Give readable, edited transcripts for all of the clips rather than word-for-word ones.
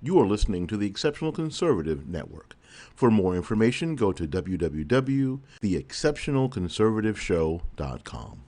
You are listening to the Exceptional Conservative Network. For more information, go to www.theexceptionalconservativeshow.com.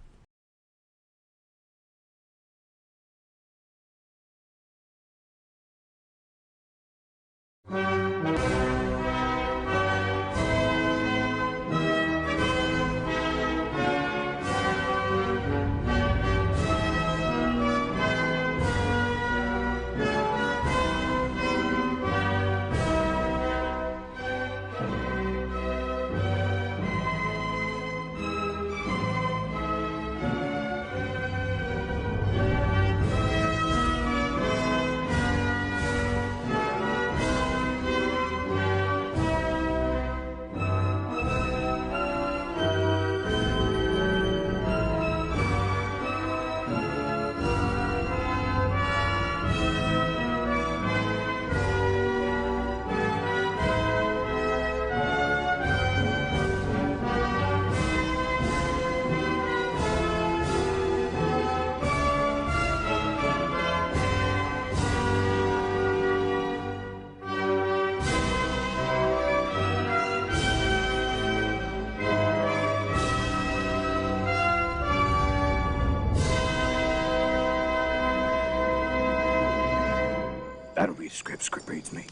That'll be script reads me.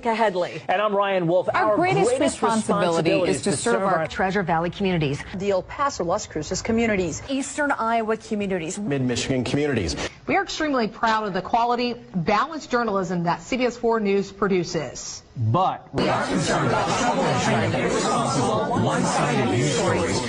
Headley. And I'm Ryan Wolf. Our greatest responsibility is to serve our Treasure Valley communities, the El Paso, Las Cruces communities, Eastern Iowa communities, Mid-Michigan communities. We are extremely proud of the quality, balanced journalism that CBS 4 News produces. But we are concerned about the trouble of trying to get responsible, one-sided news stories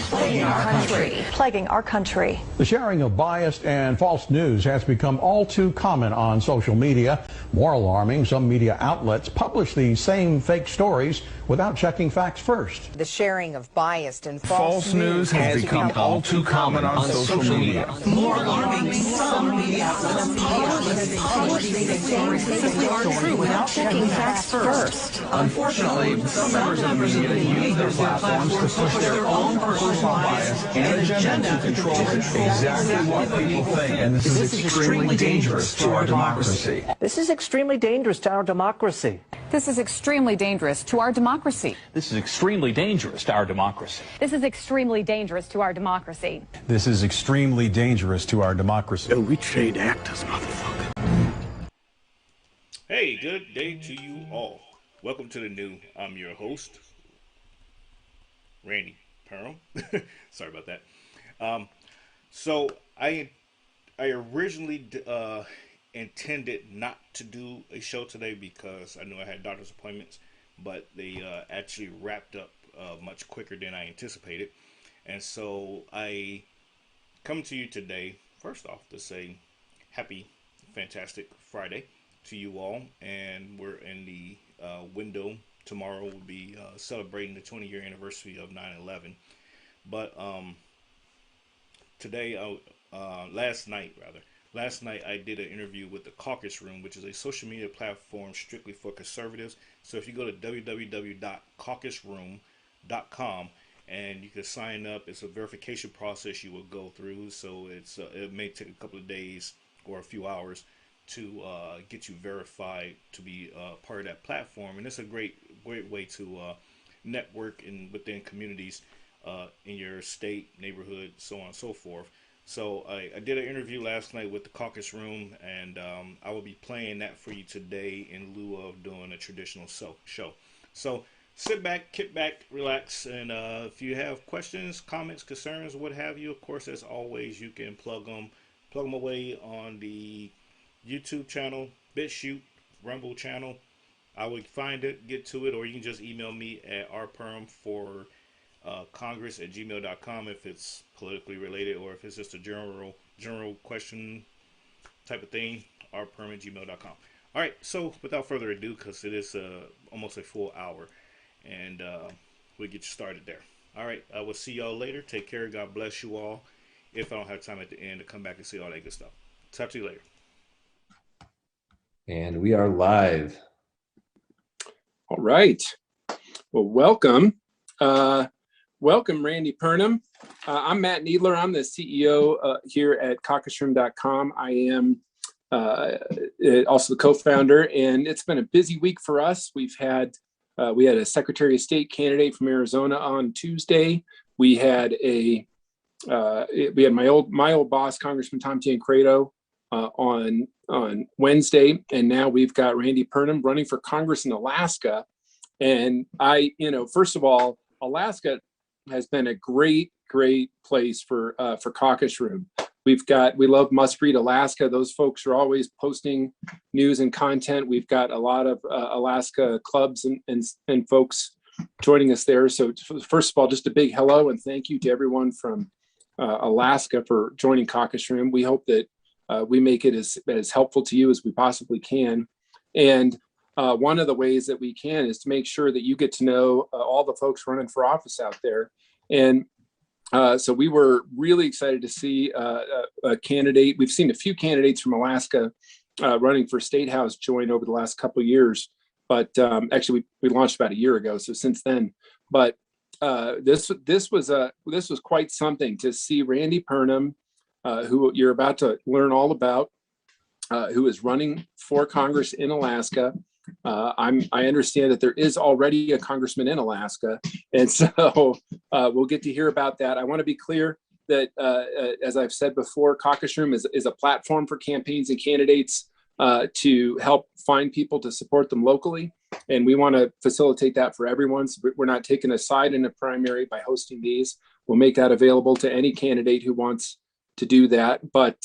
plaguing our country. The sharing of biased and false news has become all too common on social media. More alarming, some media outlets publish these same fake stories without checking facts first. The sharing of biased and false news has become all too common on social media. More alarming, some media outlets publish these same fake stories without checking facts first. Unfortunately, some members of the media use their platforms to push their own personal bias and agenda to control exactly what people think. And this is extremely dangerous to our democracy. This is extremely dangerous to our democracy. This is extremely dangerous to our democracy. this is extremely dangerous to our democracy. This is extremely dangerous to our democracy. This is extremely dangerous to our democracy. We trade actors, motherfucker. Hey, good day to you all. Welcome to the new. I'm your host, Randy Perham. Sorry about that. So I originally intended not to do a show today because I knew I had doctor's appointments, but they actually wrapped up much quicker than I anticipated. And so I come to you today, first off, to say happy, fantastic Friday to you all. And we're in the window. Tomorrow will be celebrating the 20-year anniversary of 9/11. But today, last night I did an interview with the Caucus Room, which is a social media platform strictly for conservatives. So if you go to www.caucusroom.com and you can sign up, it's a verification process you will go through. So it may take a couple of days or a few hours to get you verified to be part of that platform. And it's a great way to network within communities in your state, neighborhood, so on and so forth. So I did an interview last night with the Caucus Room, and I will be playing that for you today in lieu of doing a traditional show. So sit back, kick back, relax, and if you have questions, comments, concerns, what have you, of course, as always, you can plug them away on the YouTube channel, BitChute, Rumble channel. I will find it, get to it, or you can just email me at rperm for congress@gmail.com if it's politically related, or if it's just a general question type of thing, rperm@gmail.com. All right, so without further ado, because it is almost a full hour, and we'll get you started there. All right, I will see y'all later. Take care. God bless you all. If I don't have time at the end to come back and say all that good stuff. Talk to you later. And we are live. All right. Well, welcome. Welcome, Randy Perham. I'm Matt Needler. I'm the CEO here at caucusroom.com. I am also the co-founder. And it's been a busy week for us. We had a Secretary of State candidate from Arizona on Tuesday. We had my old boss, Congressman Tom Tancredo, on Wednesday, and now we've got Randy Purnam running for Congress in Alaska. And first of all, Alaska has been a great place for Caucus Room. We love Must Read Alaska. Those folks are always posting news and content. We've got a lot of Alaska clubs and folks joining us there. So first of all, just a big hello and thank you to everyone from Alaska for joining Caucus Room. We hope that we make it as helpful to you as we possibly can. And one of the ways that we can is to make sure that you get to know all the folks running for office out there. And so we were really excited to see a candidate. We've seen a few candidates from Alaska running for State House join over the last couple of years, but actually we launched about a year ago. So since then, but this was quite something to see Randy Purnam, who you're about to learn all about, who is running for Congress in Alaska. I understand that there is already a congressman in Alaska, and so we'll get to hear about that. I want to be clear that, as I've said before, Caucus Room is a platform for campaigns and candidates to help find people to support them locally, and we want to facilitate that for everyone. So we're not taking a side in a primary by hosting these. We'll make that available to any candidate who wants to do that. But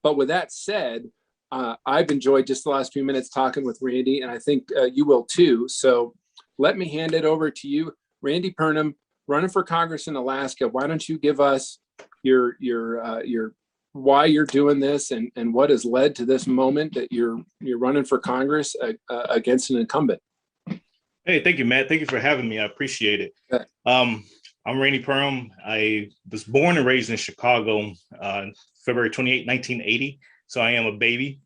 with that said, I've enjoyed just the last few minutes talking with Randy, and I think you will too. So let me hand it over to you, Randy Purnam, running for Congress in Alaska. Why don't you give us your why you're doing this and what has led to this moment that you're running for Congress against an incumbent? Hey, thank you, Matt. Thank you for having me. I appreciate it. I'm Randy Purnam. I was born and raised in Chicago, February 28, 1980. So I am a baby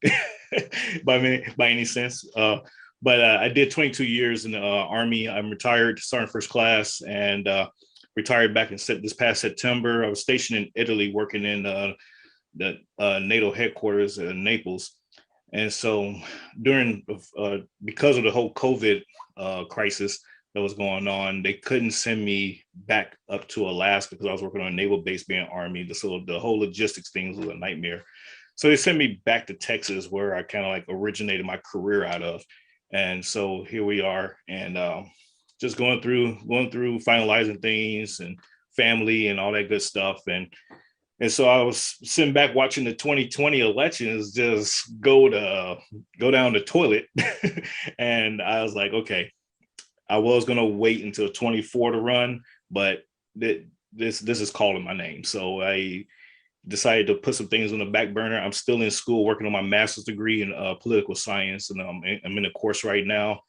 by any sense. But I did 22 years in the Army. I'm retired, Sergeant First Class, and retired back in this past September. I was stationed in Italy working in the NATO headquarters in Naples. And so because of the whole COVID crisis that was going on, they couldn't send me back up to Alaska because I was working on a naval base being Army. So the whole logistics thing was a nightmare. So they sent me back to Texas, where I kind of like originated my career out of. And so here we are, and just going through finalizing things and family and all that good stuff. And so I was sitting back watching the 2020 elections just go down the toilet. And I was like, okay, I was going to wait until 24 to run, but this is calling my name. So I decided to put some things on the back burner. I'm still in school working on my master's degree in political science, and I'm in a course right now.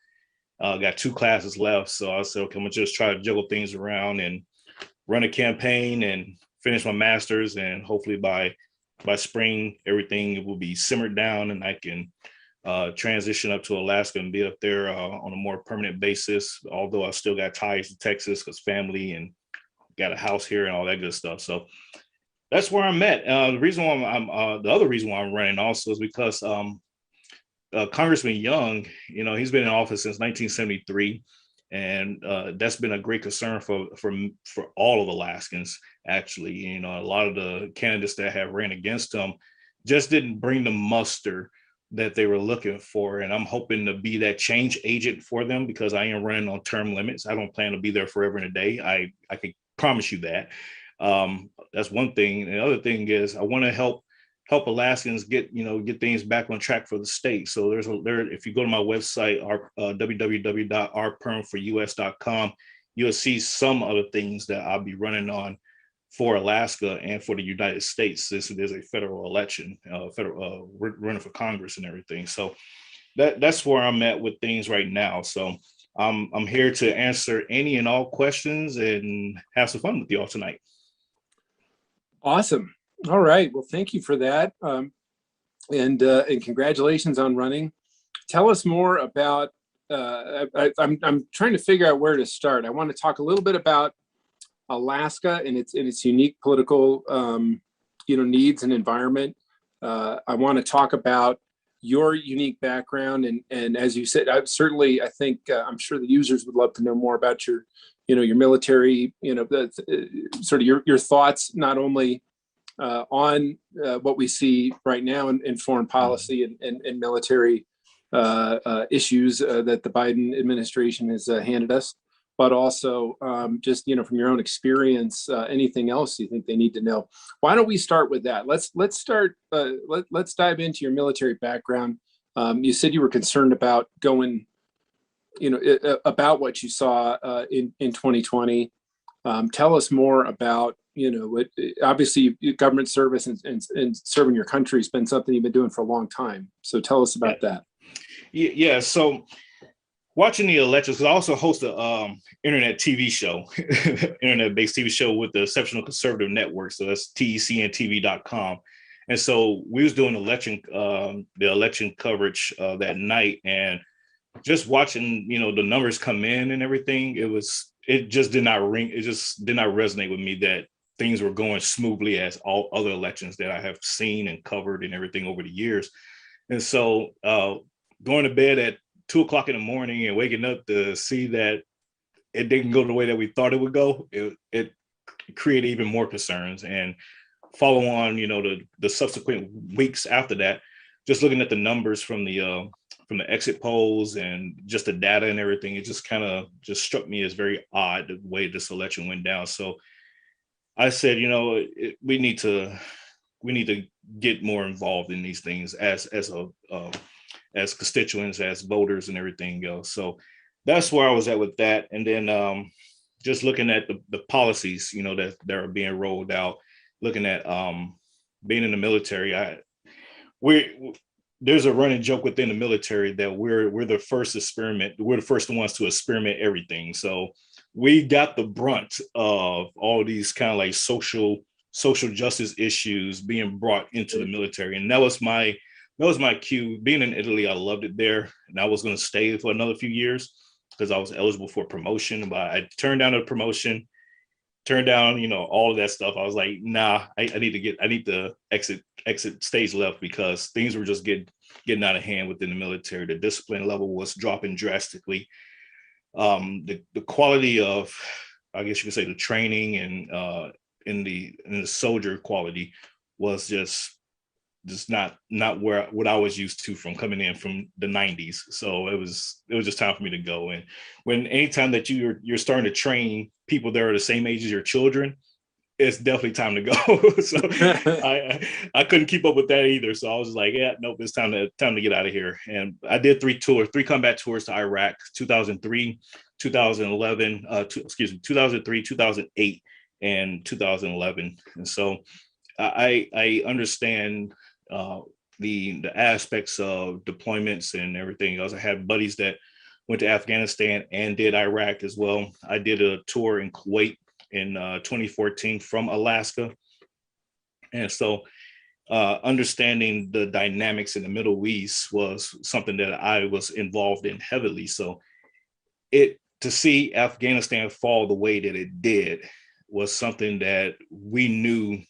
Got 2 classes left, so I said, okay, I'm gonna just try to juggle things around and run a campaign and finish my master's, and hopefully by spring everything will be simmered down and I can transition up to Alaska and be up there on a more permanent basis. Although I still got ties to Texas because family and got a house here and all that good stuff. So that's where I'm at. The reason why the other reason why I'm running also is because Congressman Young, he's been in office since 1973, and that's been a great concern for all of Alaskans. Actually, a lot of the candidates that have ran against him just didn't bring the muster that they were looking for, and I'm hoping to be that change agent for them because I am running on term limits. I don't plan to be there forever and a day. I can promise you that. That's one thing. And the other thing is I want to help Alaskans get things back on track for the state. So if you go to my website, www.rpermforus.com, you'll see some of the things that I'll be running on for Alaska and for the United States. There's a federal election, running for Congress and everything. So that's where I'm at with things right now. So I'm here to answer any and all questions and have some fun with you all tonight. Awesome. All right. Well, thank you for that. And congratulations on running. Tell us more about, I'm trying to figure out where to start. I want to talk a little bit about Alaska and its unique political, needs and environment. I want to talk about your unique background, and as you said, I think I'm sure the users would love to know more about your military, sort of your thoughts, not only on what we see right now in foreign policy and military issues that the Biden administration has handed us, but also just from your own experience, anything else you think they need to know. Why don't we start with that? Let's start. Let's dive into your military background. You said you were concerned about going, about what you saw in 2020. Tell us more about obviously government service and serving your country has been something you've been doing for a long time. So tell us about that. Yeah. So watching the elections, because I also host a internet TV show, internet-based TV show with the Exceptional Conservative Network. So that's TECN TV.com. And so we was doing the election coverage that night, and just watching, the numbers come in and everything, it just did not ring. It just did not resonate with me that things were going smoothly as all other elections that I have seen and covered and everything over the years. And so going to bed at 2 o'clock in the morning and waking up to see that it didn't go the way that we thought it would go, it created even more concerns. And follow on, the subsequent weeks after that, just looking at the numbers from the exit polls and just the data and everything, it just kind of just struck me as very odd the way this election went down. So I said, we need to get more involved in these things as constituents, as voters and everything else. So that's where I was at with that. And then just looking at the policies, that are being rolled out, looking at being in the military, there's a running joke within the military that we're the first experiment. We're the first ones to experiment everything. So we got the brunt of all these kind of like social justice issues being brought into the military. And that was my cue. Being in Italy, I loved it there. And I was going to stay for another few years because I was eligible for promotion, but I turned down a promotion, turned down, all of that stuff. I was like, nah, I need to exit stage left because things were just getting out of hand within the military. The discipline level was dropping drastically. The quality of, I guess you could say, the training and in the soldier quality was just not what I was used to from coming in from the 90s. So it was just time for me to go. And anytime that you're starting to train people that are the same age as your children, it's definitely time to go. So I couldn't keep up with that either. So I was like, yeah, nope, it's time to get out of here. And I did 3 combat tours to Iraq, 2003, 2011, 2003, 2008, and 2011. And so I understand the aspects of deployments and everything else. I had buddies that went to Afghanistan and did Iraq as well. I did a tour in Kuwait in 2014 from Alaska. And so understanding the dynamics in the Middle East was something that I was involved in heavily. So to see Afghanistan fall the way that it did was something that we knew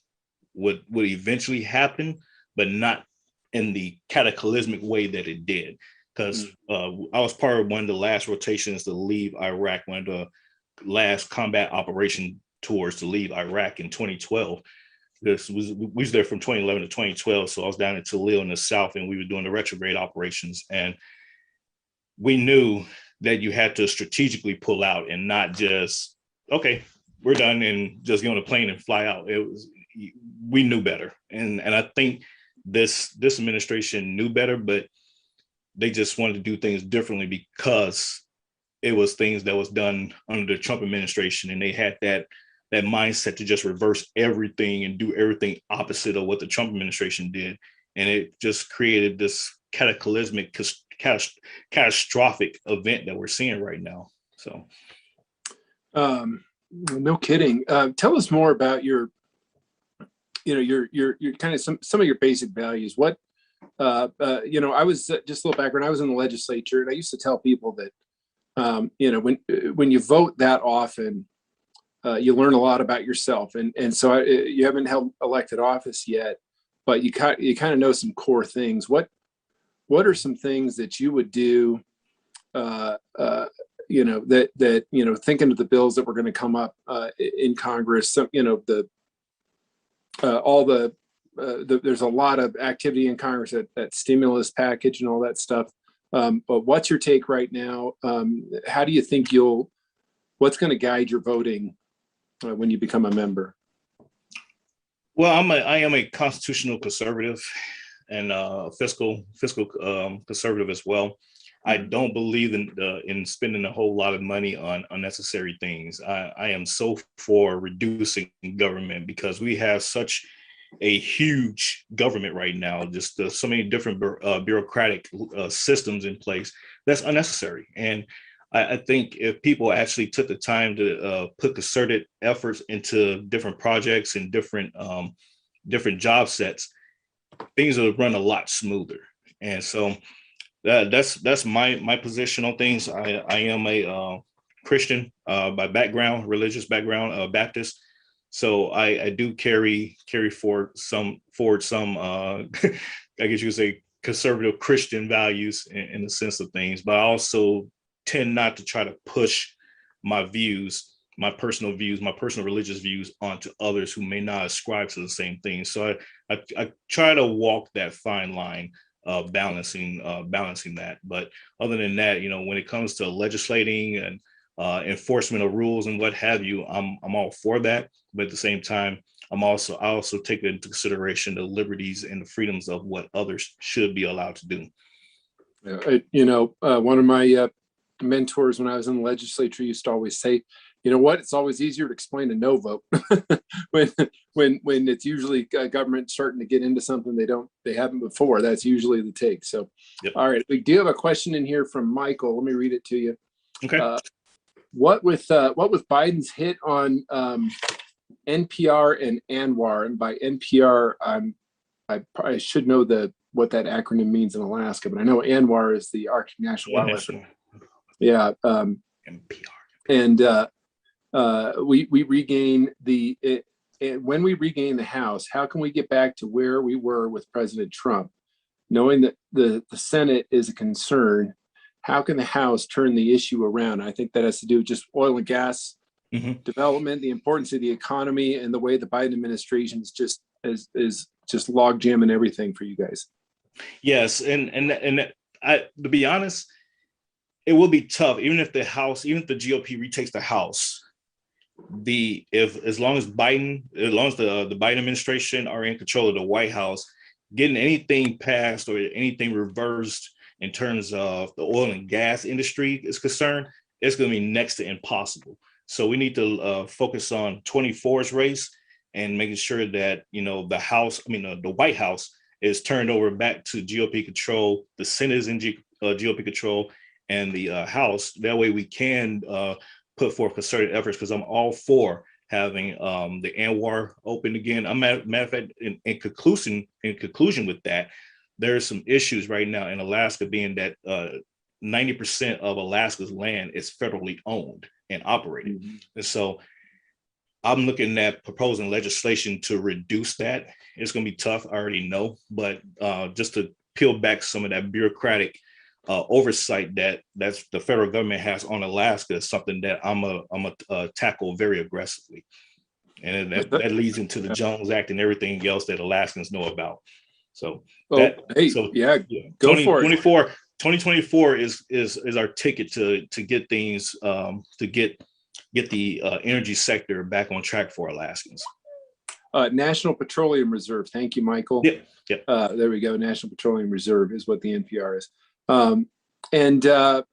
would eventually happen, but not in the cataclysmic way that it did. Because I was part of one of the last rotations to leave Iraq, one of the last combat operation tours to leave Iraq in 2012. We was there from 2011 to 2012. So I was down in Talil in the south, and we were doing the retrograde operations. And we knew that you had to strategically pull out and not just, okay, we're done and just get on a plane and fly out. We knew better. And I think this administration knew better, but they just wanted to do things differently because it was things that was done under the Trump administration. And they had that mindset to just reverse everything and do everything opposite of what the Trump administration did. And it just created this cataclysmic, catastrophic event that we're seeing right now. So. No kidding. Tell us more about your kind of some of your basic values. What, I was just a little background. I was in the legislature, and I used to tell people that, when you vote that often, you learn a lot about yourself. And so you haven't held elected office yet, but you kind of know some core things. What are some things that you would do? Thinking of the bills that were going to come up in Congress. So, there's a lot of activity in Congress, that stimulus package and all that stuff. But what's your take right now? How do you think what's going to guide your voting when you become a member? Well, I am a constitutional conservative and fiscal conservative as well. I don't believe in spending a whole lot of money on unnecessary things. I am so for reducing government, because we have such a huge government right now, just so many different bureaucratic systems in place that's unnecessary. And I think if people actually took the time to put concerted efforts into different projects and different job sets, things will run a lot smoother. And so that's my position on things. I am a Christian by background, religious background, Baptist. So I do carry forward some I guess you could say conservative Christian values in the sense of things, but I also tend not to try to push my views, my personal religious views onto others who may not ascribe to the same thing. So I try to walk that fine line of balancing that. But other than that, when it comes to legislating and enforcement of rules and what have you, I'm all for that. But at the same time, I also take into consideration the liberties and the freedoms of what others should be allowed to do. One of my mentors when I was in the legislature used to always say, it's always easier to explain a no vote when it's usually government starting to get into something they haven't before. That's usually the take. So, yep. All right, we do have a question in here from Michael. Let me read it to you. Okay. What with Biden's hit on NPR and ANWR, and by NPR, I should know what that acronym means in Alaska, but I know ANWR is the Arctic National Wildlife. Yeah. NPR. And we regain when we regain the House, how can we get back to where we were with President Trump? Knowing that the Senate is a concern, how can the House turn the issue around? I think that has to do with just oil and gas development, the importance of the economy, and the way the Biden administration is just log jamming everything for you guys. Yes, and to be honest, it will be tough, even if the GOP retakes the House. As long as the Biden administration are in control of the White House, getting anything passed or anything reversed in terms of the oil and gas industry is concerned, it's going to be next to impossible. So we need to focus on 24's race and making sure that the White House is turned over back to GOP control, the Senate is in GOP control, and the House. That way we can put forth concerted efforts, because I'm all for having the ANWR open again. Matter of fact, in conclusion with that, there are some issues right now in Alaska, being that 90% of Alaska's land is federally owned and operated. Mm-hmm. And so I'm looking at proposing legislation to reduce that. It's going to be tough, I already know, but just to peel back some of that bureaucratic oversight that's the federal government has on Alaska is something that I'm a tackle very aggressively, and that leads into the Jones Act and everything else that Alaskans know about. So go for it. 2024 is our ticket to get things to get the energy sector back on track for Alaskans. National Petroleum Reserve. Thank you, Michael. Yep. There we go. National Petroleum Reserve is what the NPR is. And I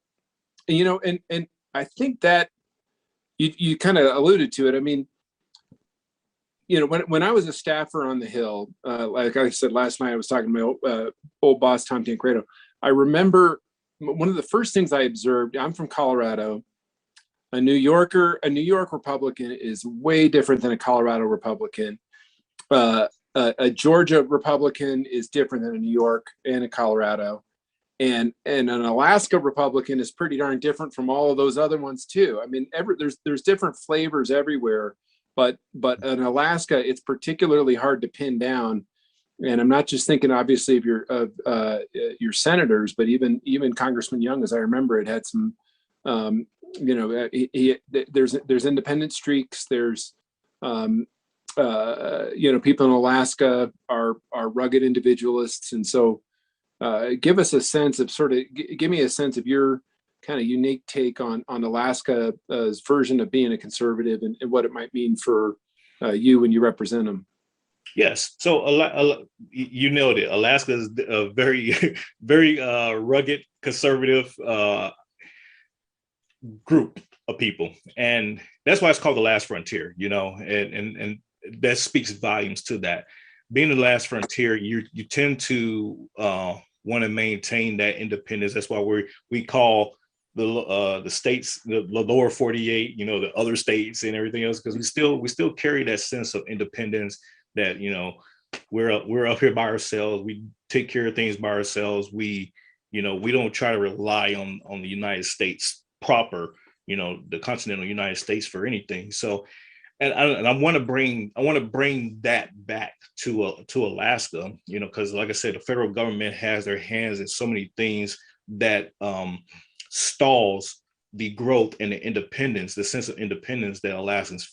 think that you kind of alluded to it. I mean, when I was a staffer on the Hill, like I said last night, I was talking to my old boss, Tom Tancredo. I remember one of the first things I observed. I'm from Colorado. A New York Republican is way different than a Colorado Republican. A Georgia Republican is different than a New York and a Colorado. And an Alaska Republican is pretty darn different from all of those other ones too. I mean, there's different flavors everywhere, but in Alaska, it's particularly hard to pin down. and I'm not just thinking obviously of your senators, but even Congressman Young, as I remember, it had some, there's independent streaks. There's, people in Alaska are rugged individualists, and so give us a sense of give me a sense of your kind of unique take on Alaska's version of being a conservative and what it might mean for you when you represent them. Yes. So you nailed it. Alaska is a very, very rugged conservative group of people. And that's why it's called the last frontier, and that speaks volumes to that. Being the last frontier, you tend to want to maintain that independence. That's why we call the states, the lower 48, the other states and everything else, because we still carry that sense of independence that, we're up here by ourselves. We take care of things by ourselves. We don't try to rely on the United States proper, the continental United States for anything. So, and I want to bring that back to Alaska, because like I said, the federal government has their hands in so many things that stalls the growth and the independence, the sense of independence that Alaskans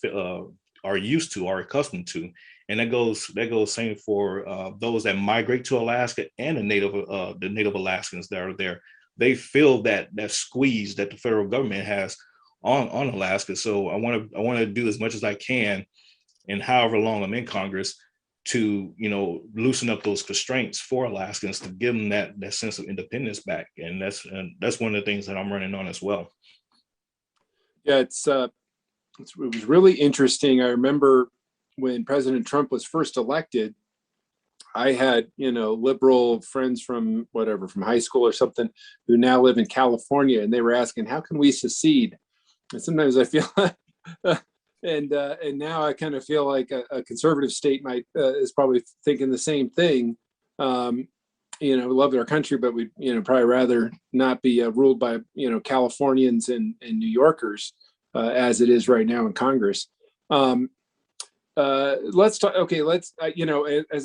are used to, are accustomed to. And that goes same for those that migrate to Alaska and the native Alaskans that are there. They feel that squeeze that the federal government has on Alaska. So I want to do as much as I can, and however long I'm in Congress, to loosen up those constraints for Alaskans, to give them that sense of independence back. And that's one of the things that I'm running on as well. Yeah, it was really interesting. I remember when President Trump was first elected, I had, liberal friends from high school or something, who now live in California, and they were asking, how can we secede? And sometimes I feel, and now I kind of feel like a conservative state is probably thinking the same thing. We love our country, but we'd, probably rather not be ruled by, Californians and New Yorkers as it is right now in Congress. Let's talk. Okay, as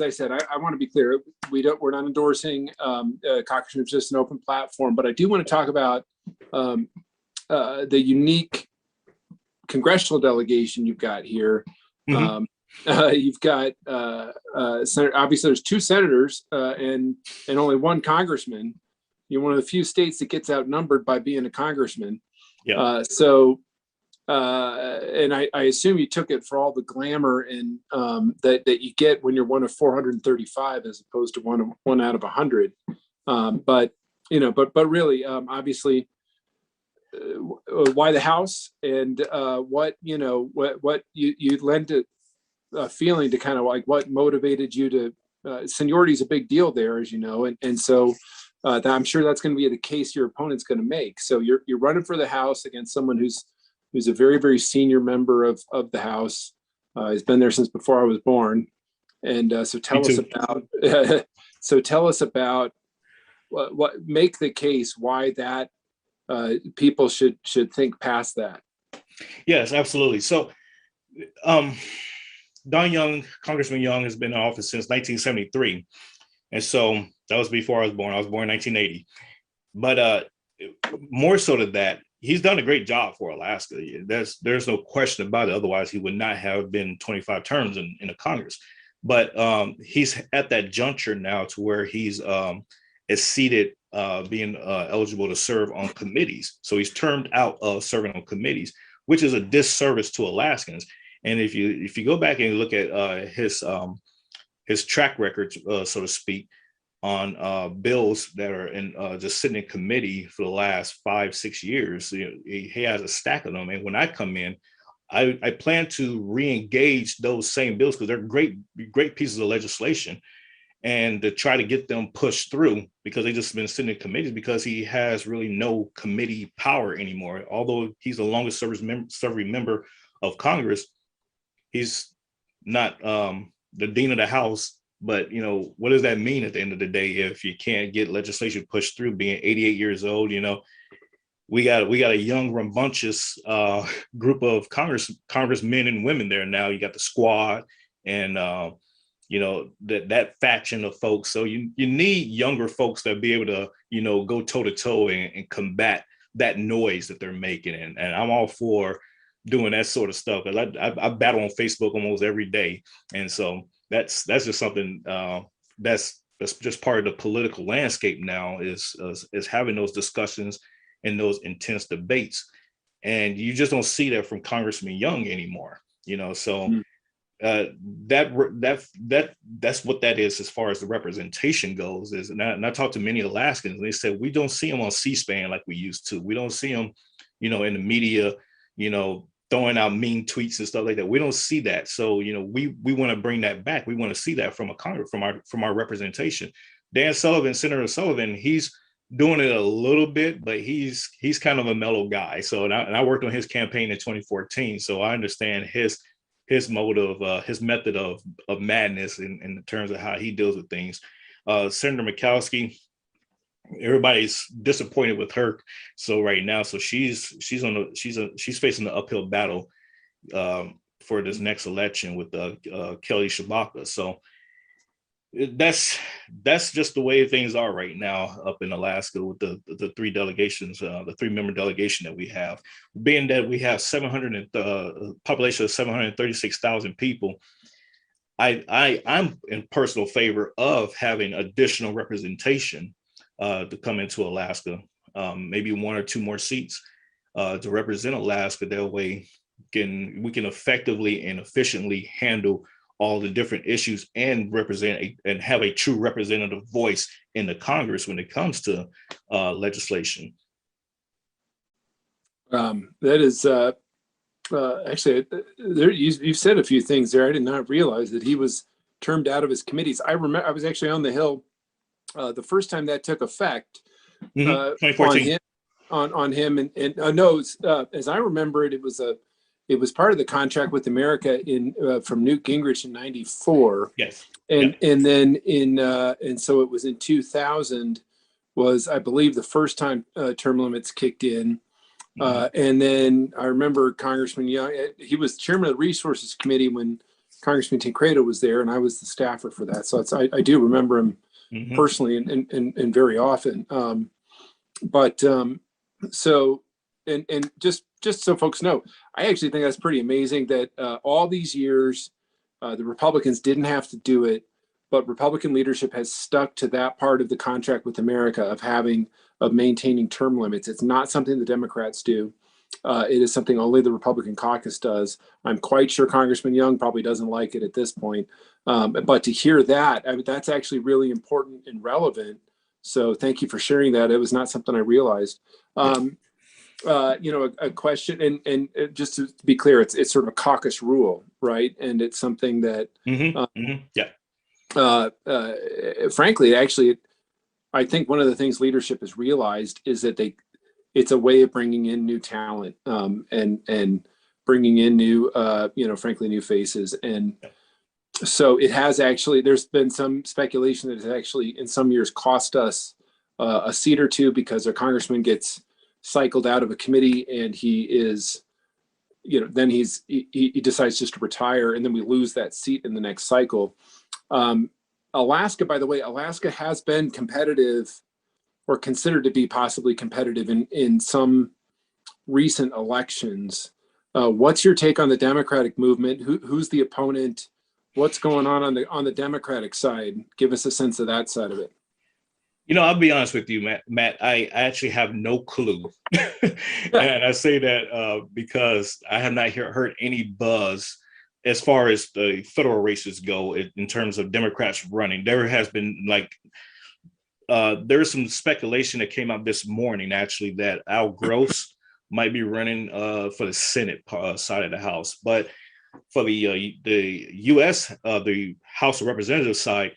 I said, I want to be clear. We're not endorsing Caucus Room. It's just an open platform. But I do want to talk about the unique congressional delegation you've got here. Mm-hmm. You've got obviously there's 2 senators and only 1 congressman. You're one of the few states that gets outnumbered by being a congressman. Yeah. And I assume you took it for all the glamour and that you get when you're one of 435 as opposed to one out of 100. But really, obviously, why the House, and what you lend a feeling to kind of like what motivated you to seniority is a big deal there, as you know, and so I'm sure that's going to be the case your opponent's going to make. So you're running for the House against someone who's a very, very senior member of the House. He's been there since before I was born. And so tell us about what make the case why that people should think past that. Yes, absolutely. So Don Young, Congressman Young, has been in office since 1973. And so that was before I was born. I was born in 1980. But more so than that, he's done a great job for Alaska. There's no question about it. Otherwise, he would not have been 25 terms in the Congress. But he's at that juncture now to where he's exceeded being eligible to serve on committees. So he's termed out of serving on committees, which is a disservice to Alaskans. And if you go back and look at his track record, so to speak, on bills that are just sitting in committee for the last 5-6 years, he has a stack of them. And when I come in, I plan to re-engage those same bills because they're great pieces of legislation, and to try to get them pushed through because they just been sitting in committees because he has really no committee power anymore. Although he's the longest serving member of Congress, he's not the dean of the House. But, what does that mean at the end of the day if you can't get legislation pushed through being 88 years old? We got a young, rambunctious group of congressmen and women there now. You got the squad and, that faction of folks. So you need younger folks that be able to, go toe to toe and combat that noise that they're making. And I'm all for doing that sort of stuff. I battle on Facebook almost every day. And so that's just something that's just part of the political landscape now is having those discussions and those intense debates. And you just don't see that from Congressman Young anymore, so that's what that is as far as the representation goes. And I talked to many Alaskans, and they said, we don't see him on C-SPAN like we used to. We don't see him, in the media, throwing out mean tweets and stuff like that. We don't see that. So, we want to bring that back. We want to see that from from our representation. Senator Sullivan, he's doing it a little bit, but he's kind of a mellow guy. So, and I worked on his campaign in 2014. So I understand his motive, his method of madness in terms of how he deals with things. Senator Murkowski, everybody's disappointed with her. So right now, so she's facing the uphill battle for this next election with Kelly Tshibaka. So that's just the way things are right now up in Alaska with the three delegations, the 3-member delegation that we have. Being that we have population of 736,000 people, I'm in personal favor of having additional representation to come into Alaska, maybe 1 or 2 more seats to represent Alaska. That way we can effectively and efficiently handle all the different issues and represent and have a true representative voice in the Congress when it comes to legislation. That is actually, you've said a few things there. I did not realize that he was termed out of his committees. I remember I was actually on the Hill the first time that took effect 2014. on him. And no, as I remember it, it was part of the contract with America from Newt Gingrich in '94. Yes. And then and so it was in 2000 was, I believe, the first time term limits kicked in. And then I remember Congressman Young, he was chairman of the Resources Committee when Congressman Tancredo was there, and I was the staffer for that. So I do remember him personally and very often. So just so folks know, I actually think that's pretty amazing that all these years, the Republicans didn't have to do it, but Republican leadership has stuck to that part of the contract with America of maintaining term limits. It's not something the Democrats do. It is something only the Republican caucus does. I'm quite sure Congressman Young probably doesn't like it at this point. But to hear that, that's actually really important and relevant. So thank you for sharing that. It was not something I realized. A question, and just to be clear, it's sort of a caucus rule, right? And it's something that, frankly, actually, I think one of the things leadership has realized is that it's a way of bringing in new talent and bringing in new, frankly, new faces. And so it has actually, there's been some speculation that it's actually in some years cost us a seat or two because a congressman gets cycled out of a committee and he is, then he decides just to retire, and then we lose that seat in the next cycle. Alaska, by the way, Alaska has been competitive or considered to be possibly competitive in some recent elections. What's your take on the Democratic movement? Who's the opponent? What's going on the Democratic side? Give us a sense of that side of it. I'll be honest with you, Matt. I actually have no clue. And I say that because I have not heard any buzz as far as the federal races go in terms of Democrats running. There has been there's some speculation that came out this morning, actually, that Al Gross might be running for the Senate side of the House. But for the U.S., the House of Representatives side,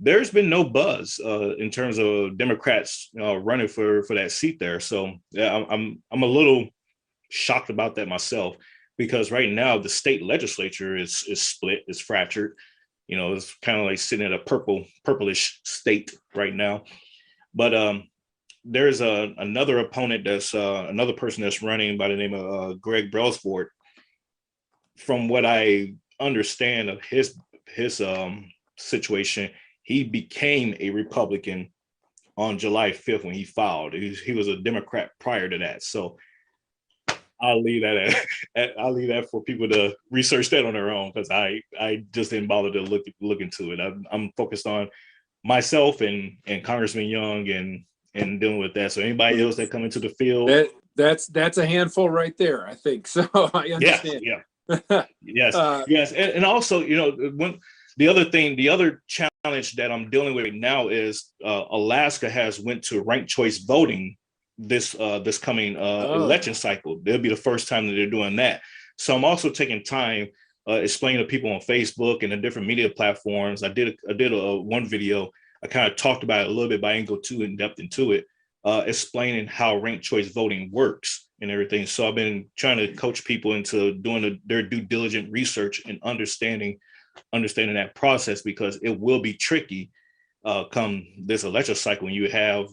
there's been no buzz in terms of Democrats running for that seat there. So yeah, I'm a little shocked about that myself, because right now the state legislature is split, is fractured. It's kind of like sitting at a purplish state right now. But there's another opponent that's another person that's running by the name of Greg Brailsford. From what I understand of his situation, he became a Republican on July 5th when he filed. He was a Democrat prior to that. So I'll leave that I'll leave that for people to research that on their own, because I just didn't bother to look into it. I'm focused on myself and Congressman Young and dealing with that. So anybody else that come into the field, that's a handful right there, I think. So I understand. Yes. And also, when the other challenge that I'm dealing with right now is Alaska has went to ranked choice voting this coming election cycle. It'll be the first time that they're doing that. So I'm also taking time explaining to people on Facebook and the different media platforms. I did one video. I kind of talked about it a little bit, but I didn't go too in depth into it, explaining how ranked choice voting works and everything. So I've been trying to coach people into doing their due diligent research and understanding that process, because it will be tricky come this election cycle when you have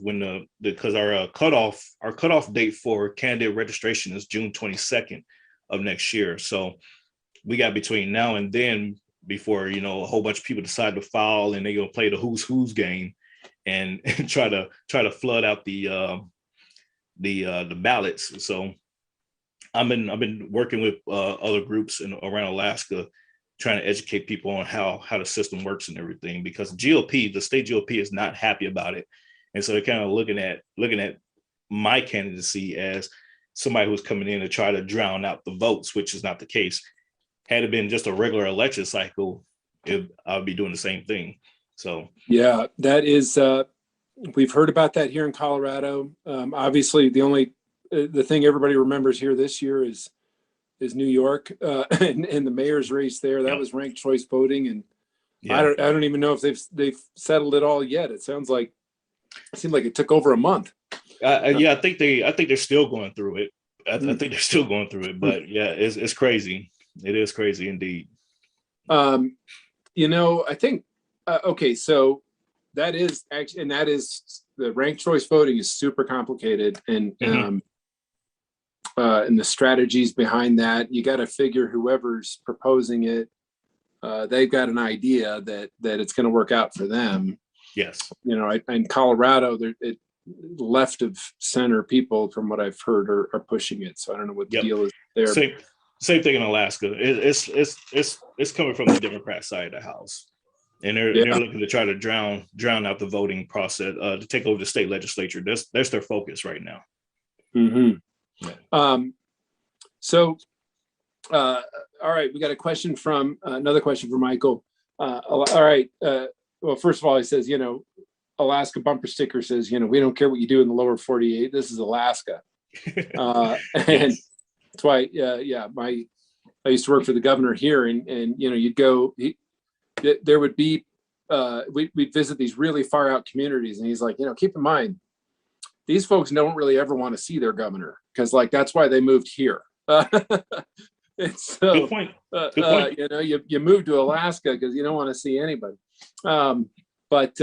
because our cutoff date for candidate registration is June 22nd of next year. So we got between now and then before a whole bunch of people decide to file, and they're gonna play the who's game and try to flood out the ballots. So I've been working with other groups around Alaska, trying to educate people on how the system works and everything, because the state GOP is not happy about it. And so they're kind of looking at my candidacy as somebody who's coming in to try to drown out the votes, which is not the case. Had it been just a regular election cycle, I would be doing the same thing. So yeah, that is we've heard about that here in Colorado. Obviously the thing everybody remembers here this year is New York and the mayor's race there. That was ranked choice voting, and I don't even know if they've settled it all yet. It seemed like it took over a month. I think they're still going through it. I think they're still going through it, but yeah, it's crazy. It is crazy indeed. I think okay, so that is actually, and that is the ranked choice voting is super complicated, and and the strategies behind that, you got to figure whoever's proposing it, they've got an idea that it's going to work out for them. Yes. In Colorado, left of center people, from what I've heard, are pushing it. So I don't know what the deal is there. Same thing in Alaska. It's coming from the Democrat side of the house, and they're looking to try to drown out the voting process to take over the state legislature. That's their focus right now. Mm-hmm. Yeah. So, all right, we got another question from Michael. All right. Well, first of all, he says, Alaska bumper sticker says, we don't care what you do in the lower 48. This is Alaska. And that's why, I used to work for the governor here, and you'd go, there would be, we'd visit these really far out communities, and he's like, keep in mind, these folks don't really ever want to see their governor, because that's why they moved here. And so, good point. You moved to Alaska because you don't want to see anybody. But with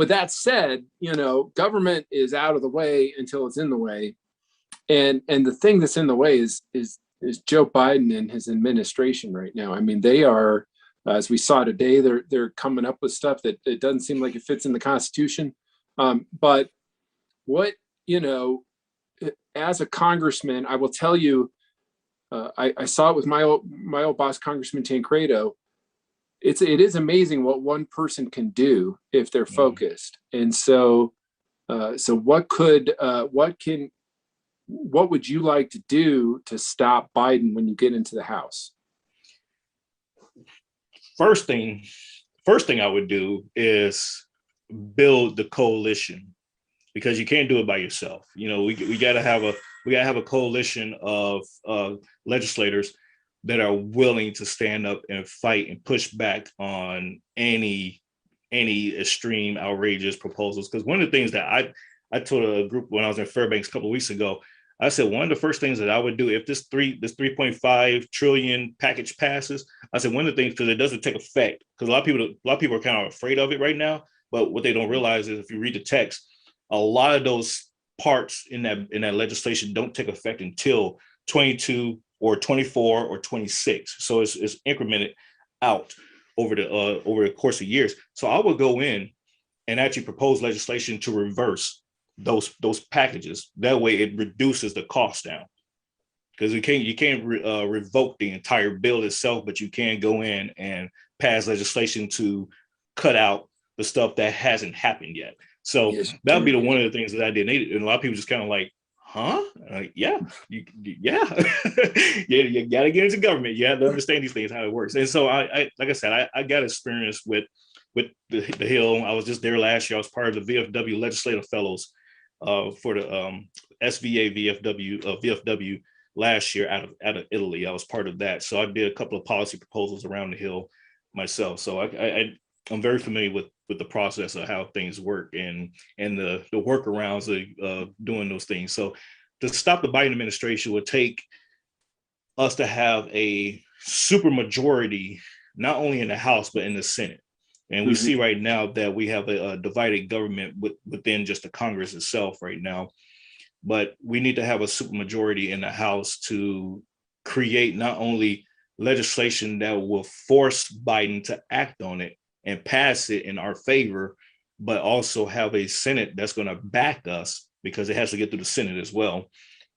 that said, government is out of the way until it's in the way, and the thing that's in the way is Joe Biden and his administration right now. I mean, they are, as we saw today, they're coming up with stuff that it doesn't seem like it fits in the Constitution. But what, as a congressman, I will tell you, I saw it with my old boss, Congressman Tancredo. It is amazing what one person can do if they're focused. And so what would you like to do to stop Biden when you get into the House? First thing I would do is build the coalition, because you can't do it by yourself. We got to have a coalition of legislators that are willing to stand up and fight and push back on any extreme, outrageous proposals. Because one of the things that I told a group when I was in Fairbanks a couple of weeks ago, I said one of the first things that I would do if this 3.5 trillion package passes, I said one of the things, because it doesn't take effect, because a lot of people are kind of afraid of it right now. But what they don't realize is if you read the text, a lot of those parts in that legislation don't take effect until 22 or 24 or 26. So it's incremented out. over the course of years. So I would go in and actually propose legislation to reverse those packages. That way it reduces the cost down, because you can't revoke the entire bill itself, but you can go in and pass legislation to cut out the stuff that hasn't happened yet. So that would be one of the things that I did. And a lot of people just kind of like, huh? Yeah, yeah. You got to get into government. You have to understand these things, how it works. And so I like I said, I got experience with the Hill. I was just there last year. I was part of the VFW Legislative Fellows for the SVA VFW last year out of Italy. I was part of that. So I did a couple of policy proposals around the Hill myself. So I'm very familiar with the process of how things work and the workarounds of doing those things. So to stop the Biden administration would take us to have a super majority, not only in the House, but in the Senate. And we see right now that we have a divided government within just the Congress itself right now. But we need to have a super majority in the House to create not only legislation that will force Biden to act on it and pass it in our favor, but also have a Senate that's going to back us, because it has to get through the Senate as well.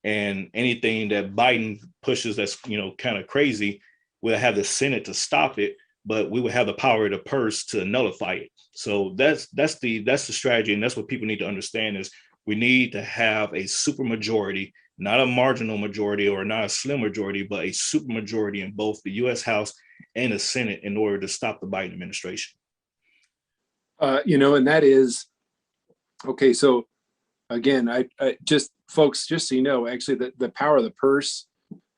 And anything that Biden pushes that's kind of crazy, we'll have the Senate to stop it, but we will have the power of the purse to nullify it. So that's the strategy, and that's what people need to understand is we need to have a super majority, not a marginal majority or not a slim majority, but a super majority in both the U.S. House and the Senate in order to stop the Biden administration. And that is, okay, so again, I just, folks, just so you know, actually the power of the purse,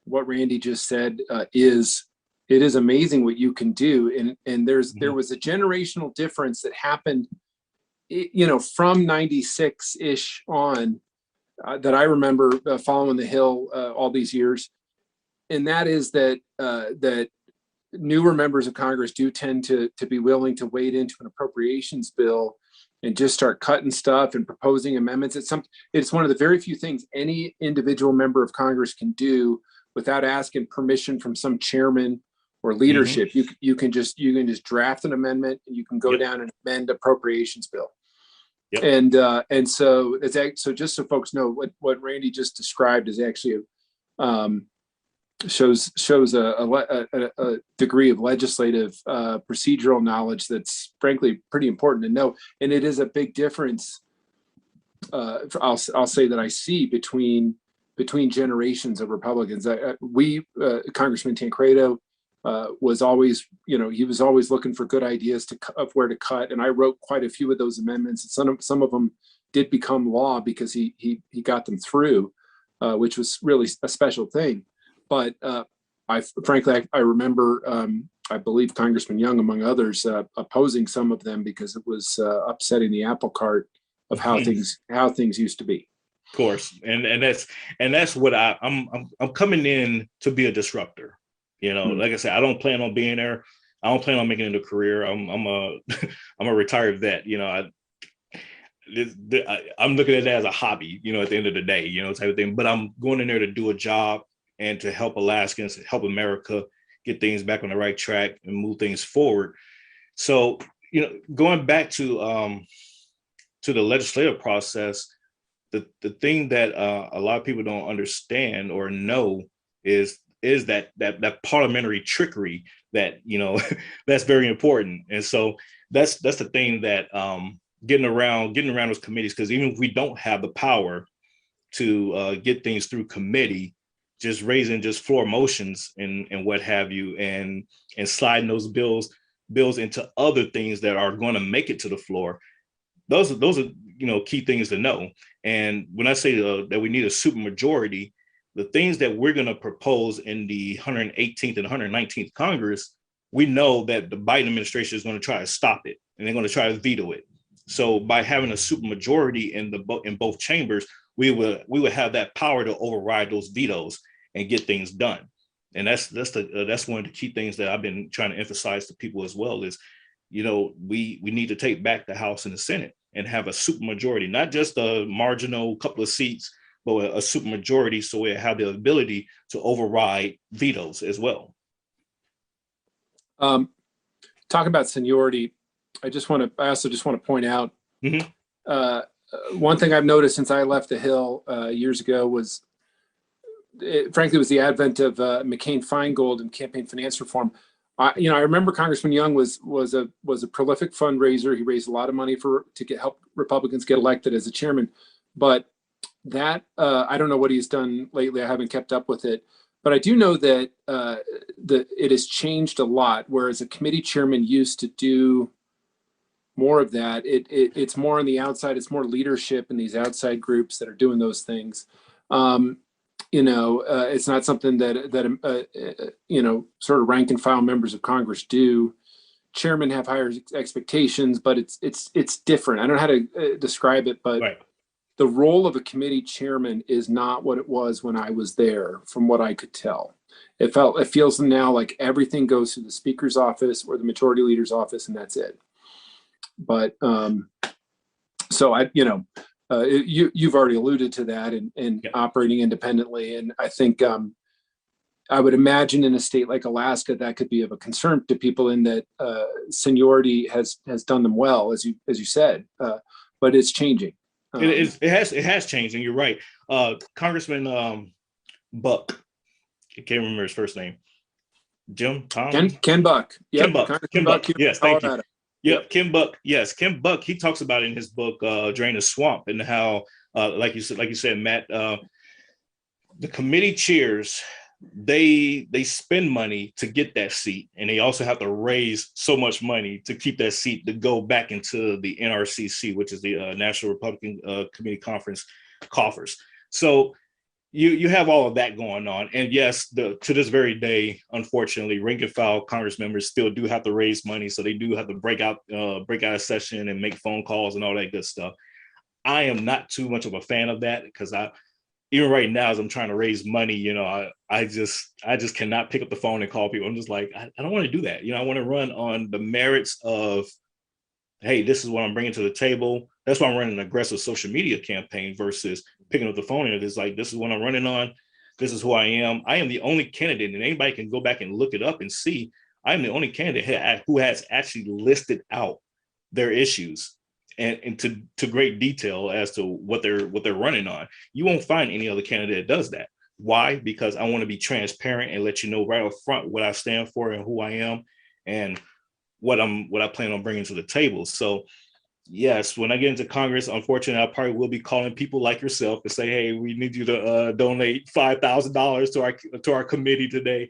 what Randy just said, it is amazing what you can do. And there was a generational difference that happened, from 96-ish on, that I remember following the Hill all these years. And that is that newer members of Congress do tend to be willing to wade into an appropriations bill and just start cutting stuff and proposing amendments. It's one of the very few things any individual member of Congress can do without asking permission from some chairman or leadership. You can just draft an amendment and you can go down and amend appropriations bill. And so so just so folks know, what Randy just described is actually shows a degree of legislative procedural knowledge that's frankly pretty important to know. And it is a big difference. I'll say that I see between generations of Republicans. Congressman Tancredo was always, he was always looking for good ideas of where to cut. And I wrote quite a few of those amendments. And some of them did become law because he got them through, which was really a special thing. But I remember, I believe Congressman Young, among others, opposing some of them because it was upsetting the apple cart of how things used to be. Of course, and that's what I'm coming in to be a disruptor. Like I said, I don't plan on being there. I don't plan on making it a career. I'm a retired vet. I'm looking at it as a hobby. At the end of the day, type of thing. But I'm going in there to do a job and to help Alaskans, help America get things back on the right track and move things forward. So, going back to the legislative process, the thing that a lot of people don't understand or know is that parliamentary trickery that, that's very important. And so that's the thing that getting around those committees, because even if we don't have the power to get things through committee, just raising just floor motions and what have you, and sliding those bills into other things that are going to make it to the floor. Those are key things to know. And when I say that we need a super majority, the things that we're going to propose in the 118th and 119th Congress, we know that the Biden administration is going to try to stop it and they're going to try to veto it. So by having a super majority in both chambers, we would have that power to override those vetoes and get things done. And that's one of the key things that I've been trying to emphasize to people as well is, we need to take back the House and the Senate and have a super majority, not just a marginal couple of seats, but a super majority, so we have the ability to override vetoes as well. talk about seniority, I also just want to point out one thing I've noticed since I left the Hill years ago was, frankly, was the advent of McCain-Feingold and campaign finance reform. I remember Congressman Young was a prolific fundraiser. He raised a lot of money to help Republicans get elected as a chairman. But that I don't know what he's done lately. I haven't kept up with it. But I do know that it has changed a lot. Whereas a committee chairman used to do more of that, it's more on the outside. It's more leadership in these outside groups that are doing those things. It's not something that sort of rank and file members of Congress do. Chairmen have higher expectations, but it's different. I don't know how to describe it, but right. The role of a committee chairman is not what it was when I was there, from what I could tell. It feels now like everything goes to the speaker's office or the majority leader's office, and that's it. But so you've already alluded to that and operating independently. And I think I would imagine in a state like Alaska, that could be of a concern to people in that seniority has done them well, as you said, but it's changing. It has changed, and you're right. Congressman Buck, I can't remember his first name. Ken Buck. Yep. Ken Buck. Yes, thank you. Yep, Ken Buck. Yes, Ken Buck. He talks about it in his book, Drain the Swamp, and how, like you said, Matt, the committee chairs, they spend money to get that seat, and they also have to raise so much money to keep that seat to go back into the NRCC, which is the National Republican Committee Conference coffers. So you have all of that going on, and yes, to this very day, unfortunately, rank and file Congress members still do have to raise money, so they do have to break out a session and make phone calls and all that good stuff. I am not too much of a fan of that, because even right now, as I'm trying to raise money, I just cannot pick up the phone and call people. I'm just like, I don't want to do that. I want to run on the merits of, hey, this is what I'm bringing to the table. That's why I'm running an aggressive social media campaign versus picking up the phone and it's like, this is what I'm running on. This is who I am. I am the only candidate, and anybody can go back and look it up and see, I'm the only candidate who has actually listed out their issues and to great detail as to what they're running on. You won't find any other candidate that does that. Why? Because I want to be transparent and let you know right up front what I stand for and who I am and what I plan on bringing to the table. So yes, when I get into Congress, unfortunately, I probably will be calling people like yourself and say, hey, we need you to donate $5,000 to our committee today.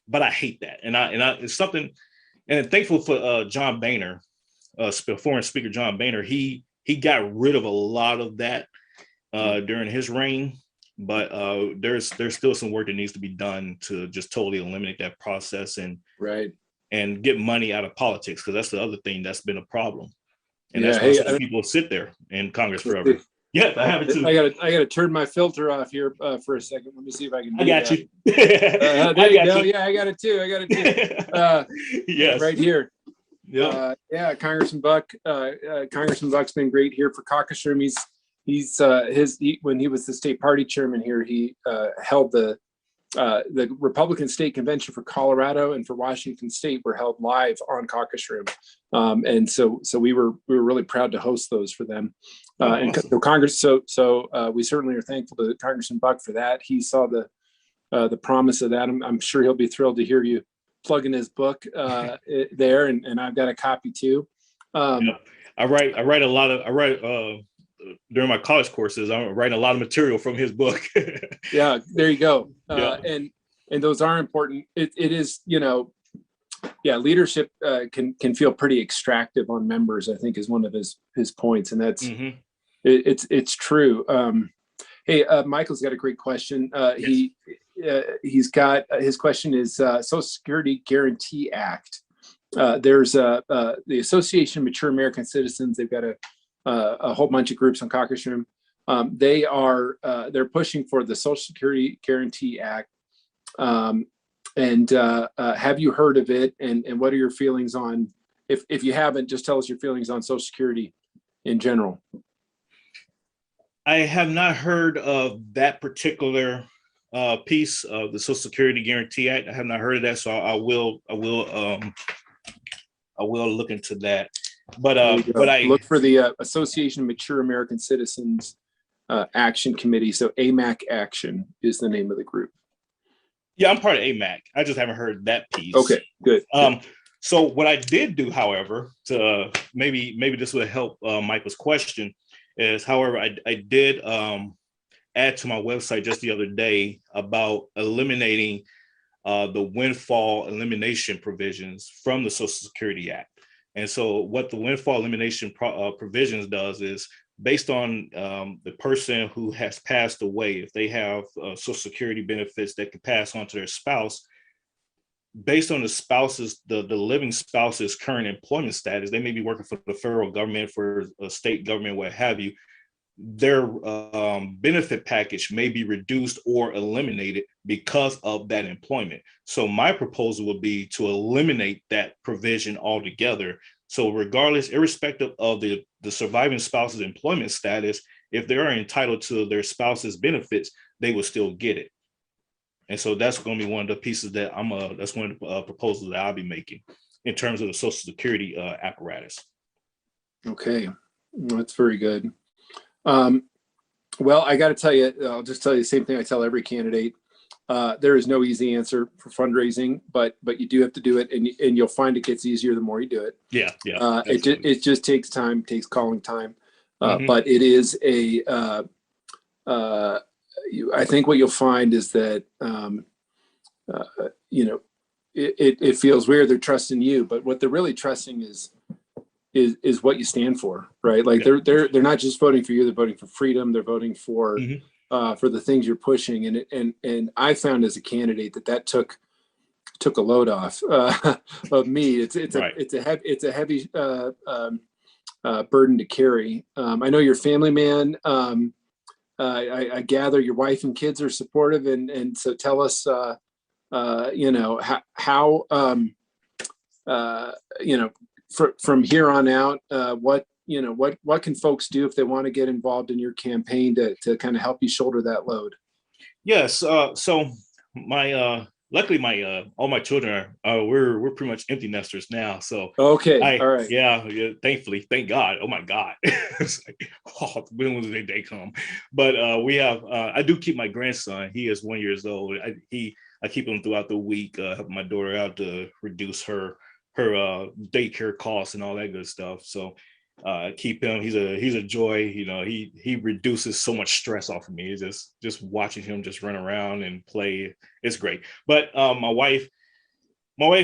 But I hate that. And it's something, and I'm thankful for John Boehner, foreign speaker John Boehner. He got rid of a lot of that during his reign, but there's still some work that needs to be done to just totally eliminate that process and get money out of politics, because that's the other thing that's been a problem. And that's why some people sit there in Congress forever. Yeah, I have it too. I got to turn my filter off here for a second. Let me see if I can. I got you. There you go. Yeah, I got it too. Yes, right here. Yeah. Congressman Buck. Congressman Buck's been great here for Caucus Room. When he was the state party chairman here, he held the Republican State Convention for Colorado and for Washington State were held live on Caucus Room, and so we were really proud to host those for them. And so Congress, so we certainly are thankful to Congressman Buck for that. He saw the promise of that. I'm sure he'll be thrilled to hear you plug in his book there, and I've got a copy too. I write during my college courses. I'm writing a lot of material from his book. Yeah, there you go. And those are important. It is, leadership can feel pretty extractive on members, I think, is one of his points, and that's it's true. Hey, Michael's got a great question. He's got his question is Social Security Guarantee Act. There's the Association of Mature American Citizens. They've got a whole bunch of groups on Caucus Room. They're pushing for the Social Security Guarantee Act. And have you heard of it? And what are your feelings on? If you haven't, just tell us your feelings on Social Security in general. I have not heard of that particular piece of the Social Security Guarantee Act. I have not heard of that, so I will I will look into that. But I look for the Association of Mature American Citizens Action Committee. So AMAC Action is the name of the group. Yeah, I'm part of AMAC. I just haven't heard that piece. Okay, good. So what I did do, however, to maybe this would help Michael's question, is, however, I did add to my website just the other day about eliminating the windfall elimination provisions from the Social Security Act. And so what the windfall elimination provisions does is, based on the person who has passed away, if they have Social Security benefits that could pass on to their spouse, based on the spouse's, the living spouse's current employment status, they may be working for the federal government, for a state government, what have you, their benefit package may be reduced or eliminated because of that employment. So my proposal would be to eliminate that provision altogether. So regardless, irrespective of the surviving spouse's employment status, if they are entitled to their spouse's benefits, they will still get it. And so that's going to be one of the pieces that that's one of the proposals that I'll be making in terms of the Social Security apparatus. Okay, well, that's very good. Well, I got to tell you, I'll just tell you the same thing I tell every candidate. There is no easy answer for fundraising, but you do have to do it, and you'll find it gets easier the more you do it. Yeah. It just takes time, takes calling time, but it is I think what you'll find is that it feels weird they're trusting you, but what they're really trusting is what you stand for, right? Like they're not just voting for you; they're voting for freedom. They're voting for the things you're pushing, and I found as a candidate that took a load off of me. It's a heavy burden to carry. I know you're a family man. I gather your wife and kids are supportive, and so tell us, how from here on out, what can folks do if they want to get involved in your campaign to kind of help you shoulder that load? Yes. So luckily all my children are we're pretty much empty nesters now. So okay, all right. Yeah. Thankfully, thank God. Oh my God. It's like, when will the day come? But we have I do keep my grandson. He is 1 year old. I keep him throughout the week, helping my daughter out to reduce her daycare costs and all that good stuff. So keep him. He's a joy. He reduces so much stress off of me. It's just watching him just run around and play. It's great. But my wife,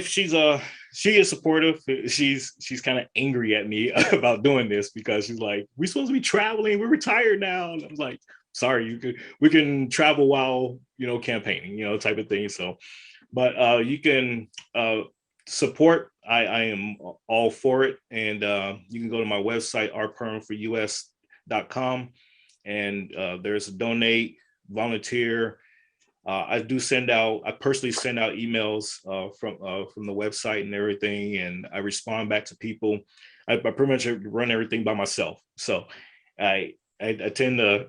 she is supportive. She's kind of angry at me about doing this, because she's like, we're supposed to be traveling. We're retired now. And I was like, sorry, we can travel while campaigning, type of thing. So, but you can support. I am all for it. And you can go to my website, rpermforus.com, and there's a donate, volunteer. I personally send out emails from the website and everything, and I respond back to people. I pretty much run everything by myself. So I tend to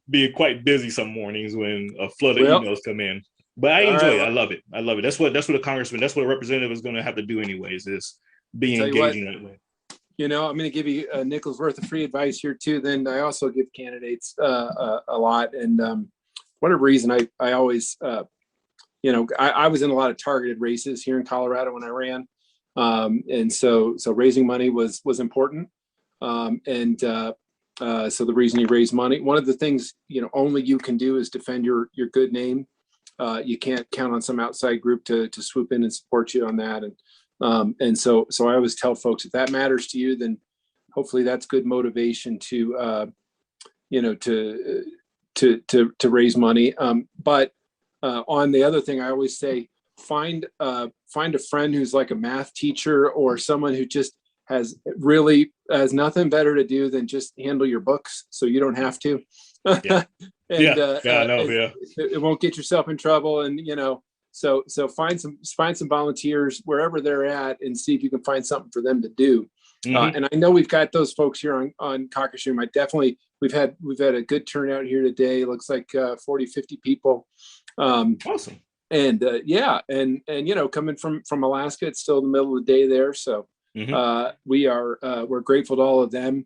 be quite busy some mornings when a flood of emails come in. But I enjoy it. I love it. That's what a congressman, that's what a representative is going to have to do anyways, is be engaging that way. I'm going to give you a nickel's worth of free advice here too. Then I also give candidates a lot. And whatever reason, I always, I was in a lot of targeted races here in Colorado when I ran. And so raising money was important. So the reason you raise money, one of the things, only you can do is defend your good name. You can't count on some outside group to swoop in and support you on that. And so I always tell folks, if that matters to you, then hopefully that's good motivation to raise money. But on the other thing, I always say, find a friend who's like a math teacher, or someone who just has nothing better to do than just handle your books, so you don't have to. Yeah. It won't get yourself in trouble, and so find some volunteers wherever they're at, and see if you can find something for them to do. And I know we've got those folks here on Caucus Room. We've had a good turnout here today. It looks like 40, 50 people. Awesome. And yeah, and coming from Alaska, it's still the middle of the day there, so we're grateful to all of them,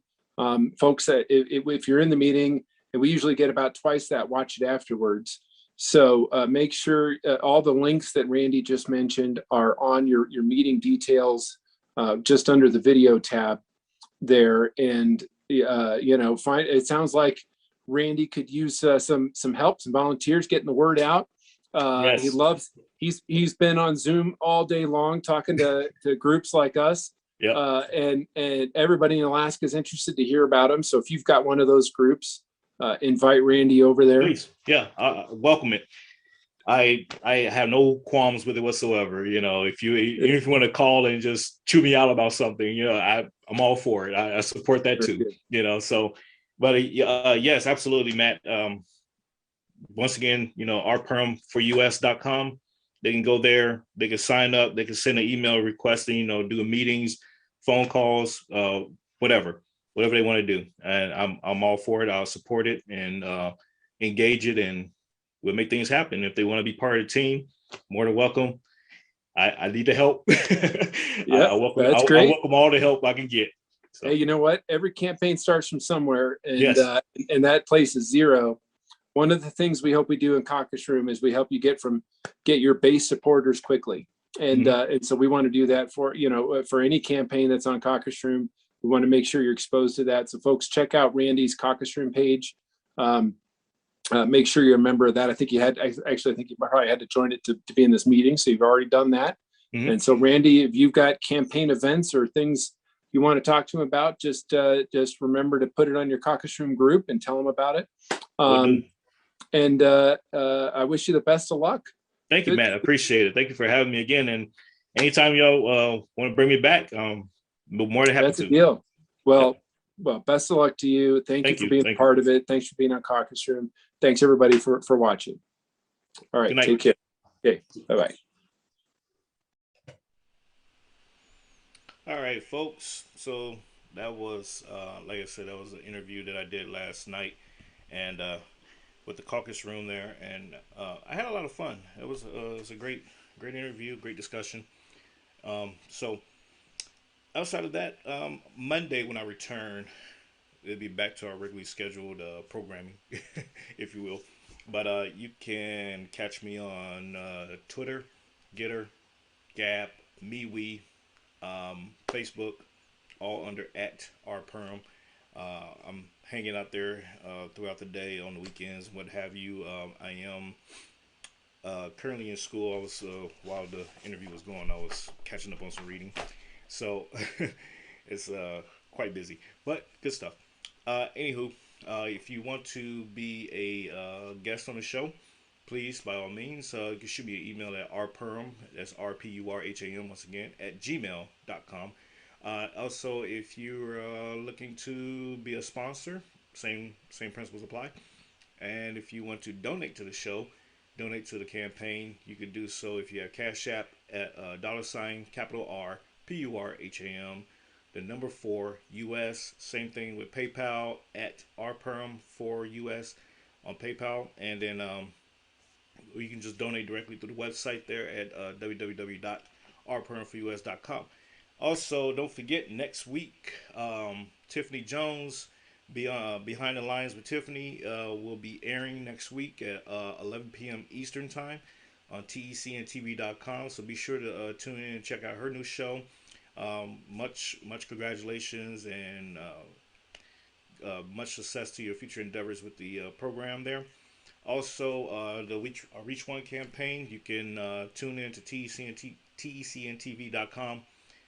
folks. That if you're in the meeting, and we usually get about twice that, watch it afterwards. So make sure all the links that Randy just mentioned are on your meeting details, just under the video tab there. And find, it sounds like Randy could use some help, some volunteers getting the word out. Yes. He's been on Zoom all day long talking to groups like us. Yep. And everybody in Alaska is interested to hear about him. So if you've got one of those groups, invite Randy over there. Please. Yeah, I welcome it. I have no qualms with it whatsoever. If you want to call and just chew me out about something, I'm all for it. I support that too. So, but yes, absolutely, Matt. Once again, rperm4us.com. They can go there. They can sign up. They can send an email requesting, do meetings, phone calls, whatever they want to do. And I'm all for it. I'll support it and engage it, and we'll make things happen. If they want to be part of the team, more than welcome. I need the help. Yeah, that's great. I welcome all the help I can get. So. Hey, you know what? Every campaign starts from somewhere, and yes. And that place is zero. One of the things we hope we do in Caucus Room is we help you get your base supporters quickly. And and so we want to do that for any campaign that's on Caucus Room. We want to make sure you're exposed to that. So folks, check out Randy's Caucus Room page. Make sure you're a member of that. I think you probably had to join it to be in this meeting. So you've already done that. And so Randy, if you've got campaign events or things you want to talk to him about, just remember to put it on your Caucus Room group and tell them about it. And I wish you the best of luck. Thank you, Matt. I appreciate it. Thank you for having me again. And anytime y'all want to bring me back, I'm more than happy to. That's a deal. Well, best of luck to you. Thank you for being a part of it. Thanks for being on Caucus Room. Thanks everybody for watching. All right, take care. Okay, bye-bye. All right, folks. So that was, like I said, that was an interview that I did last night, and with the Caucus Room there, and I had a lot of fun. It was a great interview, great discussion. So outside of that, Monday when I return, it'll be back to our regularly scheduled programming, if you will. But you can catch me on Twitter, Getter, Gap, MeWe, Facebook, all under @rperm. I'm hanging out there throughout the day, on the weekends, what have you. I am currently in school. I was while the interview was going, I was catching up on some reading, so it's quite busy, but good stuff. Anywho, if you want to be a guest on the show, please, by all means, you shoot me an email at rperm, that's RPURHAM, once again, at gmail.com. Also, if you're looking to be a sponsor, same principles apply. And if you want to donate to the show, donate to the campaign, you can do so if you have Cashapp at $RPURHAM, the number 4 US. Same thing with PayPal at rperm4us on PayPal. And then you can just donate directly through the website there at www.rperm4us.com. Also, don't forget, next week, Tiffany Jones, Behind the Lines with Tiffany, will be airing next week at 11 p.m. Eastern Time on TECN TV.com. So be sure to tune in and check out her new show. Much congratulations and much success to your future endeavors with the program there. Also, the Reach One campaign, you can tune in to TECNTV.com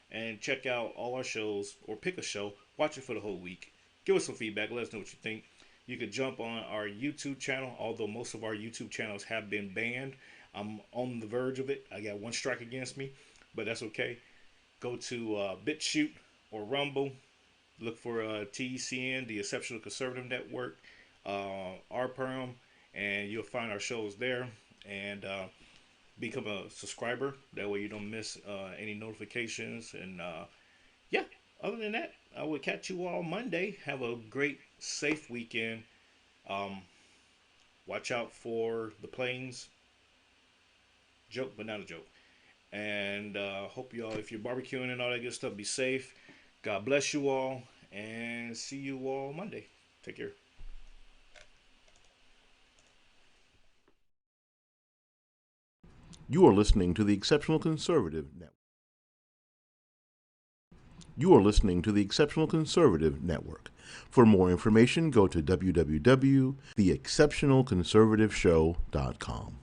and check out all our shows, or pick a show, watch it for the whole week. Give us some feedback, let us know what you think. You could jump on our YouTube channel, although most of our YouTube channels have been banned. I'm on the verge of it. I got one strike against me, but that's okay. Go to BitChute or Rumble, look for TECN, the Exceptional Conservative Network, rperm, and you'll find our shows there. And become a subscriber. That way you don't miss any notifications. And yeah, other than that, I will catch you all Monday. Have a great, safe weekend. Watch out for the planes. Joke, but not a joke. And hope y'all, if you're barbecuing and all that good stuff, be safe. God bless you all, and see you all Monday. Take care. You are listening to the Exceptional Conservative Network. You are listening to the Exceptional Conservative Network. For more information, go to www.theexceptionalconservativeshow.com.